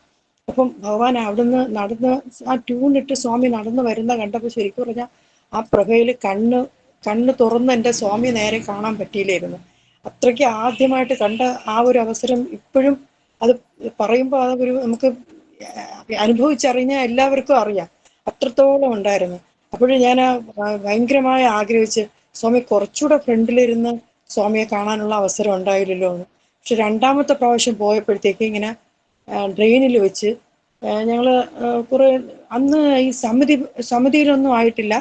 അപ്പം ഭഗവാൻ അവിടുന്ന് നടന്ന് ആ ട്യൂണിട്ട് സ്വാമി നടന്നു വരുന്ന കണ്ടപ്പോൾ ശരിക്കും പറഞ്ഞാൽ ആ പ്രഭയിൽ കണ്ണ് തുറന്ന് എൻ്റെ സ്വാമി നേരെ കാണാൻ പറ്റിയില്ലായിരുന്നു. അത്രയ്ക്ക് ആദ്യമായിട്ട് കണ്ട ആ ഒരു അവസരം ഇപ്പോഴും അത് പറയുമ്പോൾ അതൊരു നമുക്ക് അനുഭവിച്ചറിഞ്ഞ എല്ലാവർക്കും അറിയാം. അത്രത്തോളം ഉണ്ടായിരുന്നു. അപ്പോഴും ഞാൻ ഭയങ്കരമായി ആഗ്രഹിച്ച് സ്വാമി കുറച്ചുകൂടെ ഫ്രണ്ടിലിരുന്ന് സ്വാമിയെ കാണാനുള്ള അവസരം ഉണ്ടായില്ലല്ലോ എന്ന്. പക്ഷെ 2ാമത്തെ പ്രാവശ്യം പോയപ്പോഴത്തേക്ക് ഇങ്ങനെ ഡ്രെയിനിൽ വെച്ച് ഞങ്ങൾ കുറെ അന്ന് ഈ സമിതിയിലൊന്നും ആയിട്ടില്ല.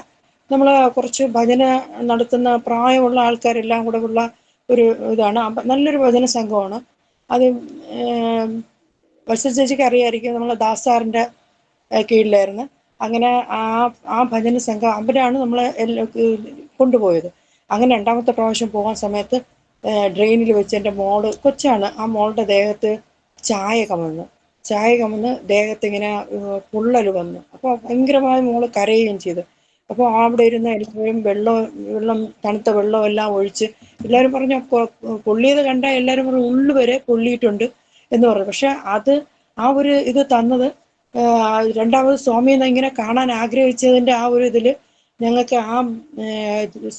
നമ്മൾ കുറച്ച് ഭജന നടത്തുന്ന പ്രായമുള്ള ആൾക്കാരെല്ലാം കൂടെ ഉള്ള ഒരു ഇതാണ്. നല്ലൊരു ഭജന സംഘമാണ് അത്. വത്സ ചേച്ചിക്ക് അറിയായിരിക്കും, നമ്മളെ ദാസാറിൻ്റെ കീഴിലായിരുന്നു. അങ്ങനെ ആ ആ ഭജന സംഘം അവരാണ് നമ്മളെ കൊണ്ടുപോയത്. അങ്ങനെ രണ്ടാമത്തെ പ്രാവശ്യം പോകാൻ സമയത്ത് ഡ്രെയിനിൽ വെച്ച് എൻ്റെ മോള് കൊച്ചാണ്, ആ മോളുടെ ദേഹത്ത് ചായ കമന്ന് ദേഹത്ത് ഇങ്ങനെ പൊള്ളൽ വന്നു. അപ്പോൾ ഭയങ്കരമായി മോള് കരയുകയും ചെയ്തു. അപ്പോൾ അവിടെ ഇരുന്ന് എല്ലാവരും വെള്ളം തണുത്ത വെള്ളം എല്ലാം ഒഴിച്ച് എല്ലാവരും പറഞ്ഞു, പൊള്ളിയത് കണ്ടാൽ എല്ലാവരും പറഞ്ഞു ഉള്ളു വരെ പൊള്ളിയിട്ടുണ്ട് എന്ന് പറഞ്ഞു. പക്ഷെ അത് ആ ഒരു ഇത് തന്നത് രണ്ടാമത് സ്വാമിയെ ഇങ്ങനെ കാണാൻ ആഗ്രഹിച്ചതിൻ്റെ ആ ഒരു ഇതിൽ ഞങ്ങൾക്ക് ആ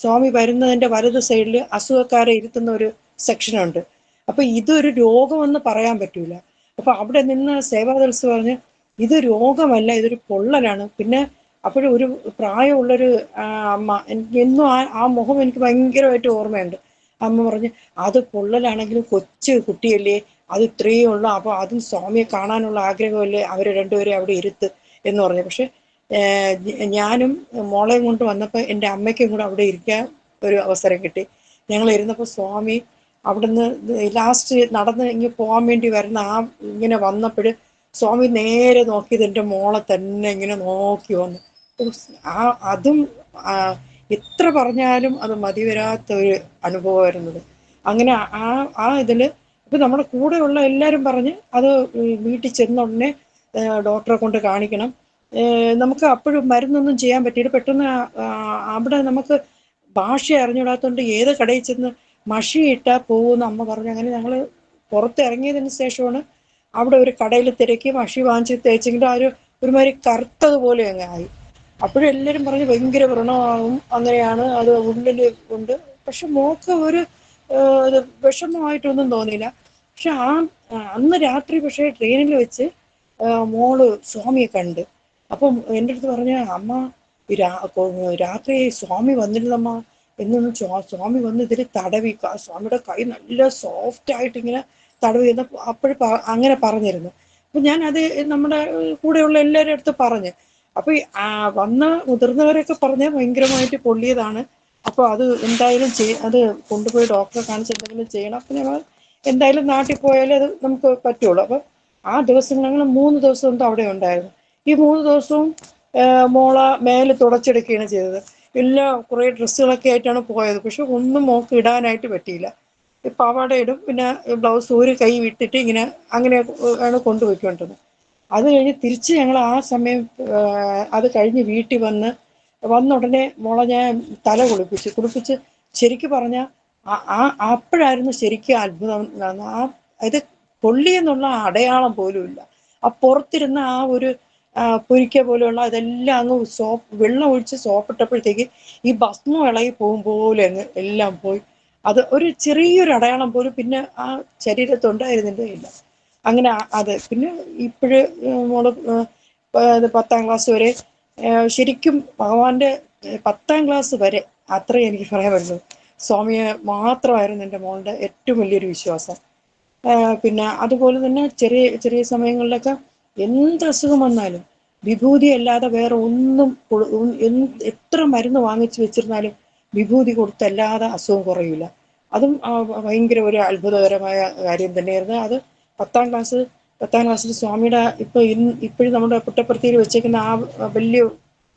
സ്വാമി വരുന്നതിൻ്റെ വലത് സൈഡിൽ അസുഖക്കാരെ ഇരുത്തുന്ന ഒരു സെക്ഷനുണ്ട്. അപ്പൊ ഇതൊരു രോഗമെന്ന് പറയാൻ പറ്റൂല. അപ്പൊ അവിടെ നിന്ന് സേവാദൽസ് പറഞ്ഞ് ഇത് രോഗമല്ല, ഇതൊരു പൊള്ളലാണ്. പിന്നെ അപ്പോഴും ഒരു പ്രായമുള്ളൊരു അമ്മ, എനിക്ക് എന്നും ആ മുഖം എനിക്ക് ഭയങ്കരമായിട്ട് ഓർമ്മയുണ്ട്. അമ്മ പറഞ്ഞ് അത് പൊള്ളലാണെങ്കിലും കൊച്ചു കുട്ടിയല്ലേ, അത് ഇത്രയേ ഉള്ളൂ, അപ്പോൾ അതും സ്വാമിയെ കാണാനുള്ള ആഗ്രഹമല്ലേ, അവരെ രണ്ടുപേരെ അവിടെ ഇരുത്ത് എന്ന് പറഞ്ഞു. പക്ഷെ ഞാനും മോളെയും കൊണ്ട് വന്നപ്പോൾ എൻ്റെ അമ്മയ്ക്കും കൂടെ അവിടെ ഇരിക്കാൻ ഒരു അവസരം കിട്ടി. ഞങ്ങൾ ഇരുന്നപ്പോൾ സ്വാമി അവിടുന്ന് ലാസ്റ്റ് നടന്ന് ഇങ്ങനെ പോകാൻ വേണ്ടി വരുന്ന ഇങ്ങനെ വന്നപ്പോൾ സ്വാമി നേരെ നോക്കിയത് എൻ്റെ മോളെ തന്നെ ഇങ്ങനെ നോക്കി വന്നു. അതും എത്ര പറഞ്ഞാലും അത് മതിവരാത്ത ഒരു അനുഭവമായിരുന്നത്. അങ്ങനെ ആ ഇതിൽ ഇപ്പം നമ്മുടെ കൂടെയുള്ള എല്ലാവരും പറഞ്ഞ് അത് വീട്ടിൽ ചെന്ന ഉടനെ ഡോക്ടറെ കൊണ്ട് കാണിക്കണം. നമുക്ക് അപ്പോഴും മരുന്നൊന്നും ചെയ്യാൻ പറ്റിയില്ല. പെട്ടെന്ന് അവിടെ നമുക്ക് ഭാഷ അറിഞ്ഞുകൂടാത്തതുകൊണ്ട് ഏത് കടയിൽ ചെന്ന് മഷി ഇട്ടാൽ പോകുമെന്ന് അമ്മ പറഞ്ഞു. അങ്ങനെ ഞങ്ങൾ പുറത്തിറങ്ങിയതിന് ശേഷമാണ് അവിടെ ഒരു കടയിൽ തിരക്കി മഷി വാങ്ങിച്ച് തേച്ചെങ്കിലും ആ ഒരുമാതിരി കറുത്തതുപോലെ അങ്ങ് ആയി. അപ്പോഴും എല്ലാവരും പറഞ്ഞ് ഭയങ്കര വ്രണമാകും, അങ്ങനെയാണ്, അത് ഉള്ളിൽ ഉണ്ട്. പക്ഷെ മോക്ക് ഒരു വിഷമമായിട്ടൊന്നും തോന്നിയില്ല. പക്ഷെ അന്ന് രാത്രി പക്ഷേ ട്രെയിനിൽ വെച്ച് മോള് സ്വാമിയെ കണ്ട്. അപ്പം എൻ്റെ അടുത്ത് പറഞ്ഞ അമ്മ രാത്രി സ്വാമി വന്നിരുന്നമ്മ എന്നൊന്ന് സ്വാമി വന്ന് ഇതിൽ തടവി, സ്വാമിയുടെ കൈ നല്ല സോഫ്റ്റ് ആയിട്ട് ഇങ്ങനെ തടവി എന്ന് അപ്പോഴും അങ്ങനെ പറഞ്ഞിരുന്നു. അപ്പൊ ഞാൻ അത് നമ്മുടെ കൂടെയുള്ള എല്ലാവരുടെ അടുത്ത് പറഞ്ഞു. അപ്പൊ വന്ന മുതിർന്നവരൊക്കെ പറഞ്ഞ ഭയങ്കരമായിട്ട് പൊള്ളിയതാണ്, അപ്പൊ അത് എന്തായാലും അത് കൊണ്ടുപോയി ഡോക്ടറെ കാണിച്ച് എന്തെങ്കിലും ചെയ്യണം. അപ്പൊ ഞങ്ങൾ എന്തായാലും നാട്ടിൽ പോയാലേ അത് നമുക്ക് പറ്റുള്ളൂ. അപ്പൊ ആ ദിവസം ഞങ്ങൾ 3 ദിവസം എന്തോ അവിടെ ഉണ്ടായിരുന്നു. ഈ 3 ദിവസവും മോള മേല് തുടച്ചെടുക്കുകയാണ് ചെയ്തത്. എല്ലാം കുറേ ഡ്രസ്സുകളൊക്കെ ആയിട്ടാണ് പോയത്. പക്ഷെ ഒന്നും മോക്ക് ഇടാനായിട്ട് പറ്റിയില്ല. പാവാട ഇടും, പിന്നെ ബ്ലൗസ് ഒരു കൈ വിട്ടിട്ട് ഇങ്ങനെ അങ്ങനെ ആണ് കൊണ്ടുപോയിക്കൊണ്ടിരുന്നത്. അത് കഴിഞ്ഞ് തിരിച്ച് ഞങ്ങൾ ആ സമയം അത് കഴിഞ്ഞ് വീട്ടിൽ വന്ന ഉടനെ മോളെ ഞാൻ തല കുളിപ്പിച്ച് ശരിക്കും പറഞ്ഞാൽ അപ്പോഴായിരുന്നു ശരിക്കും അത്ഭുതം. ഇത് പൊള്ളിയെന്നുള്ള അടയാളം പോലും ഇല്ല. ആ പുറത്തിരുന്ന ആ ഒരു പൊരിക്ക പോലെയുള്ള അതെല്ലാം അങ്ങ് വെള്ളം ഒഴിച്ച് സോപ്പിട്ടപ്പോഴത്തേക്ക് ഈ ഭസ്മം ഇളകി പോകും പോലെ അങ്ങ് എല്ലാം പോയി. അത് ഒരു ചെറിയൊരു അടയാളം പോലും പിന്നെ ആ ശരീരത്തുണ്ടായിരുന്നില്ല ഇല്ല. അങ്ങനെ അത് പിന്നെ ഇപ്പോഴ് മോള് 10ാം ക്ലാസ് വരെ ശരിക്കും ഭഗവാന്റെ 10ാം ക്ലാസ് വരെ അത്രയും എനിക്ക് പറയാൻ പറ്റുള്ളൂ. സ്വാമിയെ മാത്രമായിരുന്നു എൻ്റെ മോളുടെ ഏറ്റവും വലിയൊരു വിശ്വാസം. പിന്നെ അതുപോലെ തന്നെ ചെറിയ ചെറിയ സമയങ്ങളിലൊക്കെ എന്ത് അസുഖം വന്നാലും വിഭൂതി അല്ലാതെ വേറെ ഒന്നും എത്ര മരുന്ന് വാങ്ങിച്ചു വെച്ചിരുന്നാലും വിഭൂതി കൊടുത്തല്ലാതെ അസുഖം കുറയില്ല. അതും ഭയങ്കര ഒരു അത്ഭുതകരമായ കാര്യം തന്നെയായിരുന്നു. അത് 10ാം ക്ലാസ്സിൽ സ്വാമിയുടെ ഇപ്പോഴും നമ്മുടെ പുട്ടപ്പുറത്തിയിൽ വെച്ചേക്കുന്ന ആ വലിയ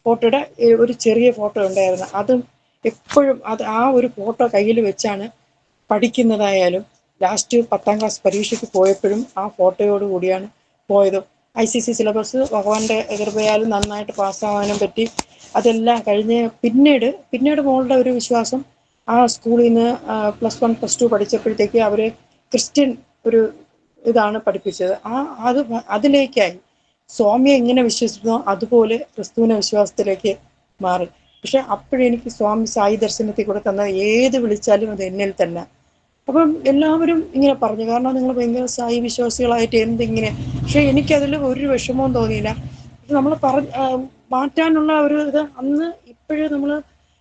ഫോട്ടോയുടെ ഒരു ചെറിയ ഫോട്ടോ ഉണ്ടായിരുന്നു. അതും എപ്പോഴും ആ ഒരു ഫോട്ടോ കയ്യിൽ വെച്ചാണ് പഠിക്കുന്നതായാലും ലാസ്റ്റ് 10ാം ക്ലാസ് പരീക്ഷയ്ക്ക് പോയപ്പോഴും ആ ഫോട്ടോയോട് കൂടിയാണ് പോയത്. ICC സിലബസ് ഭഗവാന്റെ കൃപയാലും നന്നായിട്ട് പാസ്സാവാനും പറ്റി. അതെല്ലാം കഴിഞ്ഞ് പിന്നീട് മോളുടെ ഒരു വിശ്വാസം, ആ സ്കൂളിൽ നിന്ന് +1 +2 പഠിച്ചപ്പോഴത്തേക്ക് അവർ ക്രിസ്ത്യൻ ഒരു ഇതാണ് പഠിപ്പിച്ചത്. അതിലേക്കായി സ്വാമിയെ എങ്ങനെ വിശ്വസിക്കുന്നോ അതുപോലെ ക്രിസ്തുവിനെ വിശ്വാസത്തിലേക്ക് മാറി. പക്ഷെ അപ്പോഴെനിക്ക് സ്വാമി സായി ദർശനത്തിൽ കൂടെ തന്ന ഏത് വിളിച്ചാലും അത് എന്നിൽ തന്നെ. അപ്പം എല്ലാവരും ഇങ്ങനെ പറഞ്ഞു, കാരണം നിങ്ങൾ ഭയങ്കര സായി വിശ്വാസികളായിട്ട് എന്തിങ്ങനെ. പക്ഷെ എനിക്കതിൽ ഒരു വിഷമവും തോന്നിയില്ല. നമ്മൾ മാറ്റാനുള്ള ഒരു ഇത് അന്ന് ഇപ്പോഴും നമ്മൾ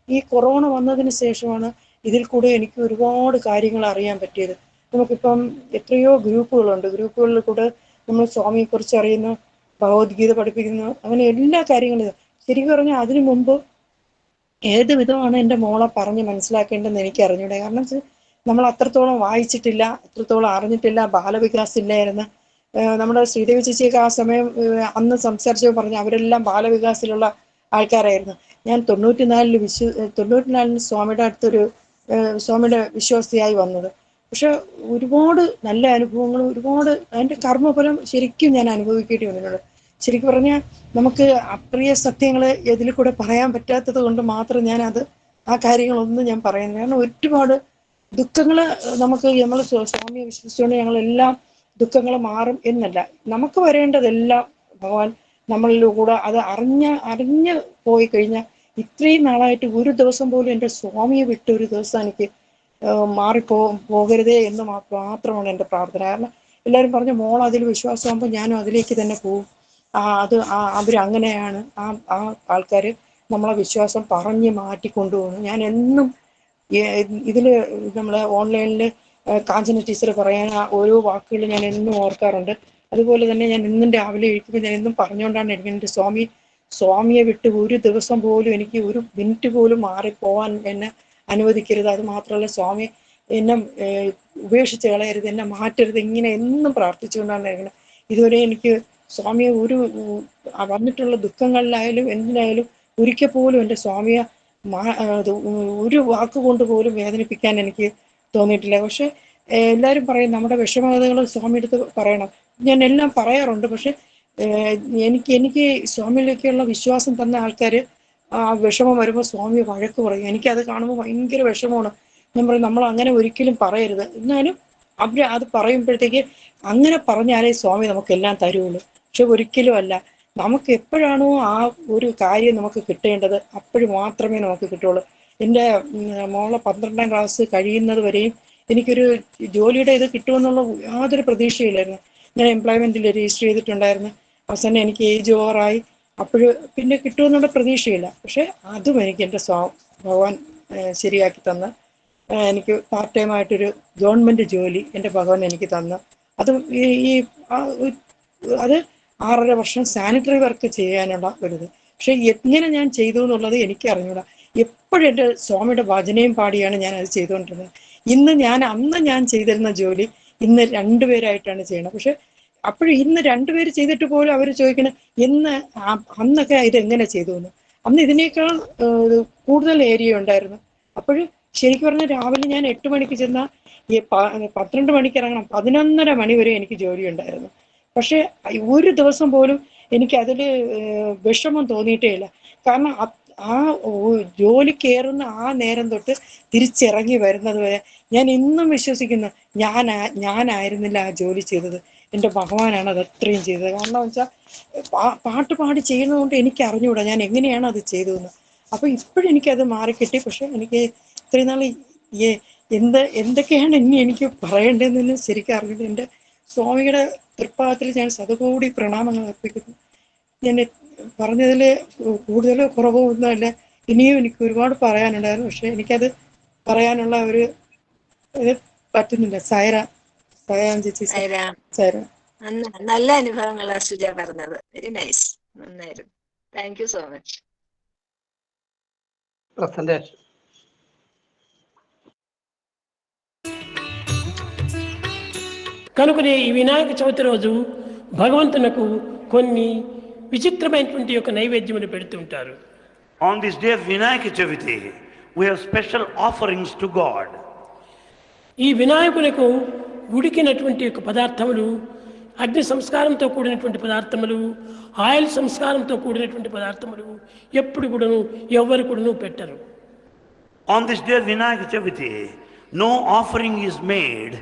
ഈ കൊറോണ വന്നതിന് ശേഷമാണ് ഇതിൽ കൂടെ എനിക്ക് ഒരുപാട് കാര്യങ്ങൾ അറിയാൻ പറ്റിയത്. നമുക്കിപ്പം എത്രയോ ഗ്രൂപ്പുകളുണ്ട്, ഗ്രൂപ്പുകളിൽ കൂടെ നമ്മൾ സ്വാമിയെക്കുറിച്ച് അറിയുന്നു, ഭഗവത്ഗീത പഠിപ്പിക്കുന്നു, അങ്ങനെ എല്ലാ കാര്യങ്ങളും. ശരിക്കും പറഞ്ഞാൽ അതിനു മുമ്പ് ഏത് വിധമാണ് എൻ്റെ മോളെ പറഞ്ഞ് മനസ്സിലാക്കേണ്ടതെന്ന് എനിക്ക് അറിഞ്ഞൂടെ. കാരണം നമ്മൾ അത്രത്തോളം വായിച്ചിട്ടില്ല, അത്രത്തോളം അറിഞ്ഞിട്ടില്ല, ബാലവികാസം ഇല്ലായിരുന്നു. നമ്മുടെ ശ്രീദേവി ചേച്ചിയൊക്കെ ആ സമയം അന്ന് സംസാരിച്ചപ്പോൾ പറഞ്ഞു അവരെല്ലാം ബാലവികാസിലുള്ള ആൾക്കാരായിരുന്നു. ഞാൻ 94 സ്വാമിയുടെ അടുത്തൊരു സ്വാമിയുടെ വിശ്വാസിയായി വന്നത്. പക്ഷെ ഒരുപാട് നല്ല അനുഭവങ്ങളും ഒരുപാട് അതിൻ്റെ കർമ്മഫലം ശരിക്കും ഞാൻ അനുഭവിക്കേണ്ടി വന്നിട്ടുണ്ട്. ശരിക്കും പറഞ്ഞാൽ നമുക്ക് അപ്രിയ സത്യങ്ങൾ ഇതിൽ കൂടെ പറയാൻ പറ്റാത്തത് കൊണ്ട് മാത്രം ഞാനത് ആ കാര്യങ്ങളൊന്നും ഞാൻ പറയുന്നില്ല. കാരണം ഒരുപാട് ദുഃഖങ്ങൾ നമുക്ക് നമ്മൾ സ്വാമിയെ വിശ്വസിച്ചുകൊണ്ട് ഞങ്ങളെല്ലാം ദുഃഖങ്ങൾ മാറും എന്നല്ല, നമുക്ക് വരേണ്ടതെല്ലാം ഭഗവാൻ നമ്മളിലൂടെ അത് അറിഞ്ഞ് പോയി കഴിഞ്ഞാൽ ഇത്രയും നാളായിട്ട് ഒരു ദിവസം പോലും എൻ്റെ സ്വാമിയെ വിട്ട് ഒരു ദിവസം എനിക്ക് പോകരുതേ എന്ന് മാത്രമാണ് എൻ്റെ പ്രാർത്ഥന. കാരണം എല്ലാവരും പറഞ്ഞു മോൾ അതിൽ വിശ്വാസമാകുമ്പോൾ ഞാനും അതിലേക്ക് തന്നെ പോകും. അവരങ്ങനെയാണ് ആ ആൾക്കാർ നമ്മളെ വിശ്വാസം പറഞ്ഞ് മാറ്റിക്കൊണ്ടുപോകുന്നു. ഞാൻ എന്നും ഇതിൽ നമ്മൾ ഓൺലൈനിൽ കാഞ്ചന ടീച്ചർ പറയാൻ ഓരോ വാക്കുകൾ ഞാൻ എന്നും ഓർക്കാറുണ്ട്. അതുപോലെ തന്നെ ഞാൻ ഇന്നും രാവിലെ എഴുതിക്കുമ്പോൾ ഞാൻ എന്നും പറഞ്ഞുകൊണ്ടാണ് എനിക്ക് സ്വാമിയെ വിട്ട് ഒരു ദിവസം പോലും എനിക്ക് ഒരു മിനിറ്റ് പോലും മാറിപ്പോവാൻ എന്നെ അനുവദിക്കരുത്. അത് മാത്രമല്ല സ്വാമി എന്നെ ഉപേക്ഷിച്ച് കളയരുത്, എന്നെ മാറ്റരുത്, ഇങ്ങനെ എന്നും പ്രാർത്ഥിച്ചുകൊണ്ടാണ് ഇരിക്കുന്നത്. ഇതുവരെ എനിക്ക് സ്വാമിയെ വന്നിട്ടുള്ള ദുഃഖങ്ങളിലായാലും എന്തിനായാലും ഒരിക്കൽ പോലും എൻ്റെ സ്വാമിയെ ഒരു വാക്കുകൊണ്ട് പോലും വേദനിപ്പിക്കാൻ എനിക്ക് തോന്നിയിട്ടില്ല. പക്ഷെ എല്ലാവരും പറയും നമ്മുടെ വിഷമതകൾ സ്വാമി അടുത്ത് പറയണം. ഞാൻ എല്ലാം പറയാറുണ്ട്. പക്ഷെ എനിക്ക് സ്വാമിയിലേക്കുള്ള വിശ്വാസം തന്ന ആൾക്കാർ ആ വിഷമം വരുമ്പോൾ സ്വാമി വഴക്ക് പറയും. എനിക്കത് കാണുമ്പോൾ ഭയങ്കര വിഷമമാണ്. ഞാൻ പറയും നമ്മൾ അങ്ങനെ ഒരിക്കലും പറയരുത്. എന്നാലും അവർ അത് പറയുമ്പോഴത്തേക്ക് അങ്ങനെ പറഞ്ഞാലേ സ്വാമി നമുക്കെല്ലാം തരുള്ളൂ. പക്ഷെ ഒരിക്കലും അല്ല. നമുക്ക് എപ്പോഴാണോ ആ ഒരു കാര്യം നമുക്ക് കിട്ടേണ്ടത് അപ്പോഴും മാത്രമേ നമുക്ക് കിട്ടുള്ളൂ. എൻ്റെ മോളെ 12ാം ക്ലാസ് കഴിയുന്നത് വരെയും എനിക്കൊരു ജോലിയുടെ ഇത് കിട്ടുമെന്നുള്ള യാതൊരു പ്രതീക്ഷയില്ലായിരുന്നു. ഞാൻ എംപ്ലോയ്മെൻറ്റിൽ രജിസ്റ്റർ ചെയ്തിട്ടുണ്ടായിരുന്നു. അവസാനം എനിക്ക് ഏജ് ഓവറായി. പിന്നെ കിട്ടുമെന്നുള്ള പ്രതീക്ഷയില്ല. പക്ഷെ അതും എനിക്ക് എൻ്റെ ഭഗവാൻ ശരിയാക്കി തന്ന് എനിക്ക് പാർട്ട് ടൈം ആയിട്ടൊരു ഗവൺമെൻറ് ജോലി എൻ്റെ ഭഗവാൻ എനിക്ക് തന്നു. അത് അത് 6.5 വർഷം സാനിറ്ററി വർക്ക് ചെയ്യാനുള്ള ഒരിത്. പക്ഷെ എങ്ങനെ ഞാൻ ചെയ്തു എന്നുള്ളത് എനിക്ക് അറിഞ്ഞൂടാ. എപ്പോഴും എൻ്റെ സ്വാമിയുടെ ഭജനയും പാടിയാണ് ഞാൻ അത് ചെയ്തുകൊണ്ടിരുന്നത്. അന്ന് ഞാൻ ചെയ്തിരുന്ന ജോലി ഇന്ന് 2 പേരായിട്ടാണ് ചെയ്യണത്. പക്ഷെ അപ്പോഴും ഇന്ന് 2 പേര് ചെയ്തിട്ട് പോലും അവർ ചോദിക്കണം അന്നൊക്കെ ഇതെങ്ങനെ ചെയ്തു എന്ന്. അന്ന് ഇതിനേക്കാൾ കൂടുതൽ ഏരിയ ഉണ്ടായിരുന്നു. അപ്പോഴും ശരിക്കും പറഞ്ഞാൽ രാവിലെ ഞാൻ 8 മണിക്ക് ചെന്നാൽ 12 മണിക്ക് ഇറങ്ങണം, 11:30 മണി വരെ എനിക്ക് ജോലി ഉണ്ടായിരുന്നു. പക്ഷെ ഒരു ദിവസം പോലും എനിക്ക് അതിൽ വിഷമം തോന്നിയിട്ടേ ഇല്ല. കാരണം ആ ജോലി കയറുന്ന ആ നേരം തൊട്ട് തിരിച്ചിറങ്ങി വരുന്നത് വരെ ഞാൻ ഇന്നും വിശ്വസിക്കുന്നു ഞാനായിരുന്നില്ല ആ ജോലി ചെയ്തത്, എൻ്റെ ഭഗവാനാണ് അത് അത്രയും ചെയ്തത്. കാരണം വെച്ചാൽ പാട്ട് പാടി ചെയ്യുന്നതുകൊണ്ട് എനിക്ക് അറിഞ്ഞുകൂടാ ഞാൻ എങ്ങനെയാണ് അത് ചെയ്തതെന്ന്. അപ്പൊ ഇപ്പോഴും എനിക്കത് മാറിക്കിട്ടി. പക്ഷെ എനിക്ക് ഇത്രയും നാൾ എന്തൊക്കെയാണ് ഇനി എനിക്ക് പറയേണ്ടതെന്ന് ശരിക്കും അറിഞ്ഞിട്ട് എൻ്റെ സ്വാമിയുടെ തൃപ്പാദത്തിൽ ഞാൻ ശതകോടി പ്രണാമങ്ങൾ അർപ്പിക്കുന്നു. ഞാൻ പറഞ്ഞതിൽ കൂടുതലോ കുറവോ ഒന്നുമല്ല. ഇനിയും എനിക്ക് ഒരുപാട് പറയാനുണ്ടായിരുന്നു. പക്ഷെ എനിക്കത് പറയാനുള്ള ഒരു ഇത് പറ്റുന്നില്ല. സൈറാം ചേച്ചി. സൈറാം. നല്ല അനുഭവങ്ങളാണ് സുജ പറഞ്ഞത്. വെരി നൈസ്, നന്നായിരുന്നു. Thank you so much. Presentation. కనుకనే ఈ వినాయక చవితి రోజు భగవంతునకు కొన్ని విచిత్రమైనటువంటి యొక్క నైవేద్యములు పెడుతుంటారు. On this day of Vinayaka Chaviti, we have special offerings to God. ఈ వినాయకునికి ఉడికినటువంటి యొక్క పదార్థములు, అగ్ని సంస్కారంతో కూడినటువంటి పదార్థములు, ఆయిల్ సంస్కారంతో కూడినటువంటి పదార్థములు ఎప్పుడు కూడాను ఎవరు కూడాను పెట్టరు. On this day of Vinayaka Chaviti, no offering is made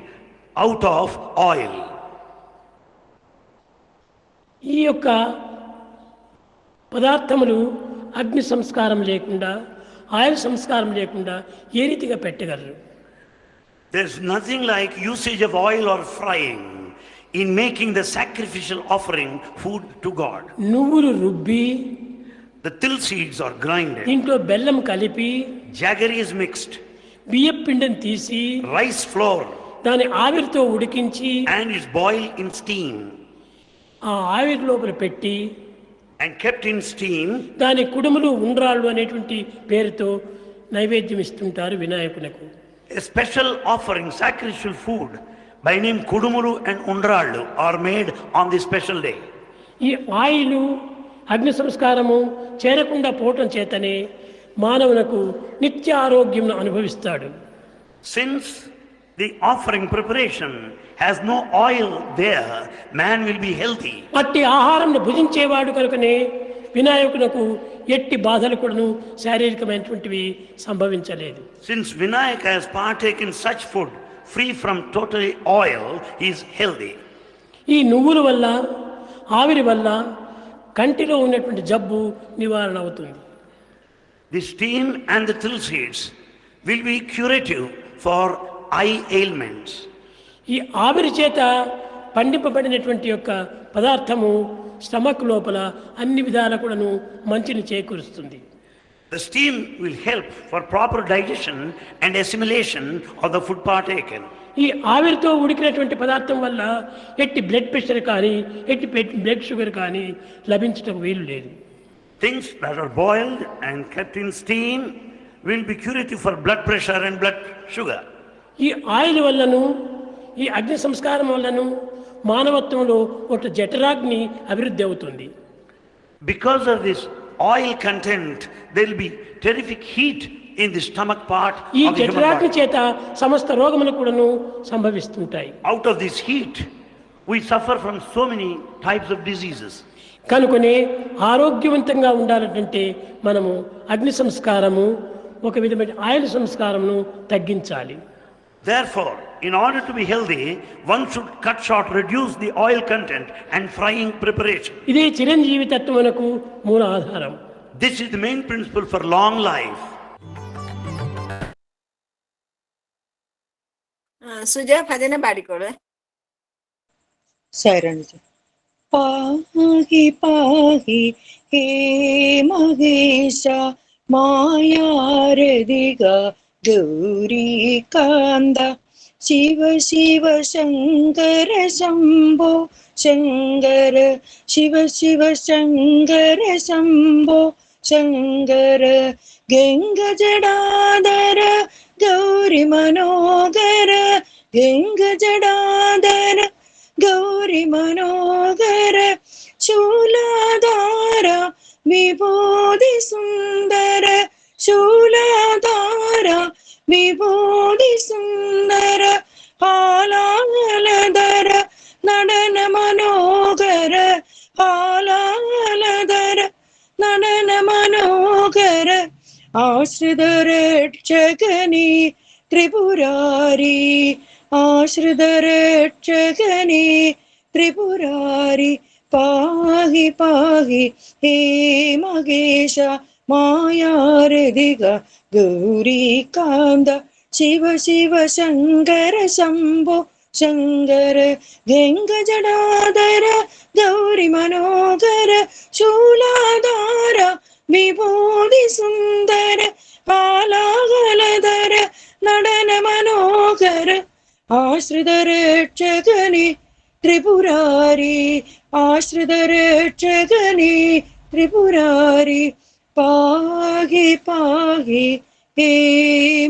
out of oil. ఈ యొక్క పదార్థములు అగ్ని సంస్కారం లేకుండా, ఆయిల్ సంస్కారం లేకుండా ఏ రీతిగా పెట్టగలరు? There's nothing like usage of oil or frying in making the sacrificial offering food to God. నువ్వులు రుబ్బి, The till seeds are grinded, ఇంట్లో బెల్లం కలిపి, jaggery is mixed, బియ్యపు పిండిని తీసి rice flour, దాని ఆవిరితో ఉడికించి and it's boiled in steam ఆ ఆవిరి లోపల పెట్టి and kept in steam. దాని కుడుములు ఉండ్రాళ్ళు అనేటువంటి పేరుతో నైవేద్యం ఇస్తుంటారు వినాయకునికి. A special offering, sacrificial food by name Kudumuru and Undrallu are made on this special day. ఈ ఆయిలు అగ్ని సంస్కారము చేరకుండా పోవటం చేతనే మానవునకు నిత్య ఆరోగ్యం అనుభవిస్తాడు. Since the offering preparation has no oil there, man will be healthy. అట్టి ఆహారంను భుజించేవాడు కనుకనే వినాయకునకు ఎట్టి బాధలు కూడాను శారీరకమైనటువంటివి సంభవించలేదు. Since Vinayaka has partaken such food free from totally oil, he is healthy. ఈ నువ్వుల వల్ల ఆవిరి వల్ల కంటిలో ఉన్నటువంటి జబ్బు నివారణ అవుతుంది. The steam and the till seeds will be curative for eye ailments. ఈ ఆవిరి చేత పండింపబడినటువంటి యొక్క పదార్థము స్టమక్ లోపల అన్ని విధాల కూడాను మంచిని చేకూరుస్తుంది. The steam will help for proper digestion and assimilation of the food partaken. ఈ ఆవిరితో ఉడికినటువంటి పదార్థం వల్ల ఎట్టి బ్లడ్ ప్రెషర్ కానీ ఎట్టి బ్లడ్ షుగర్ కానీ లభించటం వీలు లేదు. Things that are boiled and kept in steam will be curative for blood pressure and blood sugar. ఈ ఆయిల్ వల్లను ఈ అగ్ని సంస్కారం వల్లను మానవత్వంలో ఒక జఠరాగ్ని అభివృద్ధి అవుతుంది. Because of this oil content, there will be terrific heat in the stomach part ఈ of the human జఠరాగ్ని body. చేత సమస్త రోగములు కూడాను సంభవిస్తుంటాయి. Out of this heat, we suffer from so many types of diseases. కనుకనే ఆరోగ్యవంతంగా ఉండాలంటే మనము అగ్ని సంస్కారము ఒక విధమైన ఆయిల్ సంస్కారమును తగ్గించాలి. Therefore, in order to be healthy, one should cut short, reduce the oil content and frying preparation. ఇదే చిరంజీవి తత్వమునకు మూల ఆధారం. This is the main principle for long life. Suja ഭജന പാടിക്കോളൂ. സായിരാണി. പാഹി പാഹി ഹേ മഹേശ മായാരതിക ഗൗരി കാന്ത ശിവ ശിവ ശങ്കര ശംഭോ ശങ്കര ശിവ ശിവ ശങ്കര ശംഭോ ശങ്കര ഗംഗ ജടാധര ഗൗരി മനോഹര ഗംഗ ജടാധര ഗൗരി മനോഹര ശൂലാധാര വിഭൂതി സുന്ദര ശൂലാധാര വിഭൂതി സുന്ദര ഹാലാഹലധര നടന മനോഹര ഹാലാഹലധര നടന മനോഹര ആശ്രിത രക്ഷകനീ ത്രിപുരാരി ആശ്രിത രക്ഷകനീ ത്രിപുരാരി പാഹി പാഹി ഹേ മഹേശ മായാരതിക ഗൗരി കാന്ത ശിവ ശിവ ശങ്കര ശംഭോ ശങ്കര ഗംഗ ജടാധര ഗൗരി മനോഹര ശൂലാധാര വിഭൂതി സുന്ദര ഹാലാഹലധര നടന മനോഹര ആശ്രിത രക്ഷകനീ ത്രിപുരാരി ആശ്രിത രക്ഷകനീ ത്രിപുരാരി പാഹി പാഹി ഹേ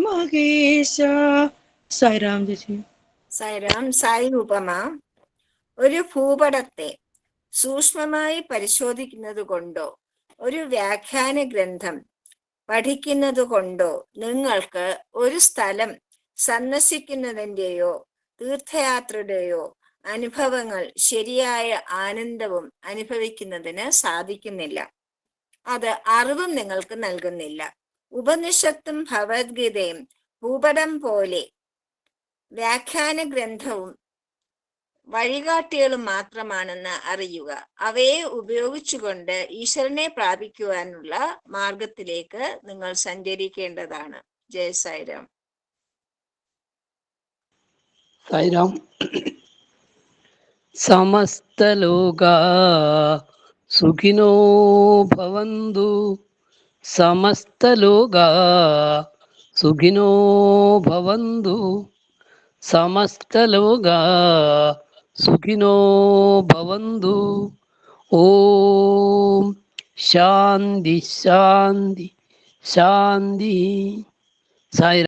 മഹേശ. സായിരാം ചേച്ചി. സായിരാം. സായി ഉപമ. ഒരു ഭൂപടത്തെ സൂക്ഷ്മമായി പരിശോധിക്കുന്നത് കൊണ്ടോ ഒരു വ്യാഖ്യാന ഗ്രന്ഥം പഠിക്കുന്നത് കൊണ്ടോ നിങ്ങൾക്ക് ഒരു സ്ഥലം സന്ദർശിക്കുന്നതിൻ്റെയോ തീർത്ഥയാത്രയുടെയോ അനുഭവങ്ങൾ ശരിയായ ആനന്ദവും അനുഭവിക്കുന്നതിന് സാധിക്കുന്നില്ല. അത് അറിവും നിങ്ങൾക്ക് നൽകുന്നില്ല. ഉപനിഷത്തും ഭഗവത്ഗീതയും ഭൂപടം പോലെ വ്യാഖ്യാന ഗ്രന്ഥവും വഴികാട്ടികളും മാത്രമാണെന്ന് അറിയുക. അവയെ ഉപയോഗിച്ചുകൊണ്ട് ഈശ്വരനെ പ്രാപിക്കുവാനുള്ള മാർഗത്തിലേക്ക് നിങ്ങൾ സഞ്ചരിക്കേണ്ടതാണ്. ജയ സായിരാം. സായിരാം. സമസ്തലോകാ സുഖിനോ ഭവന്തു സമസ്തലോകാ സുഖിനോ ഭവന്തു സമസ്തലോകാ സുഖിനോ ഭവന്തു. ഓം ശാന്തി ശാന്തി ശാന്തി. സായിരാം.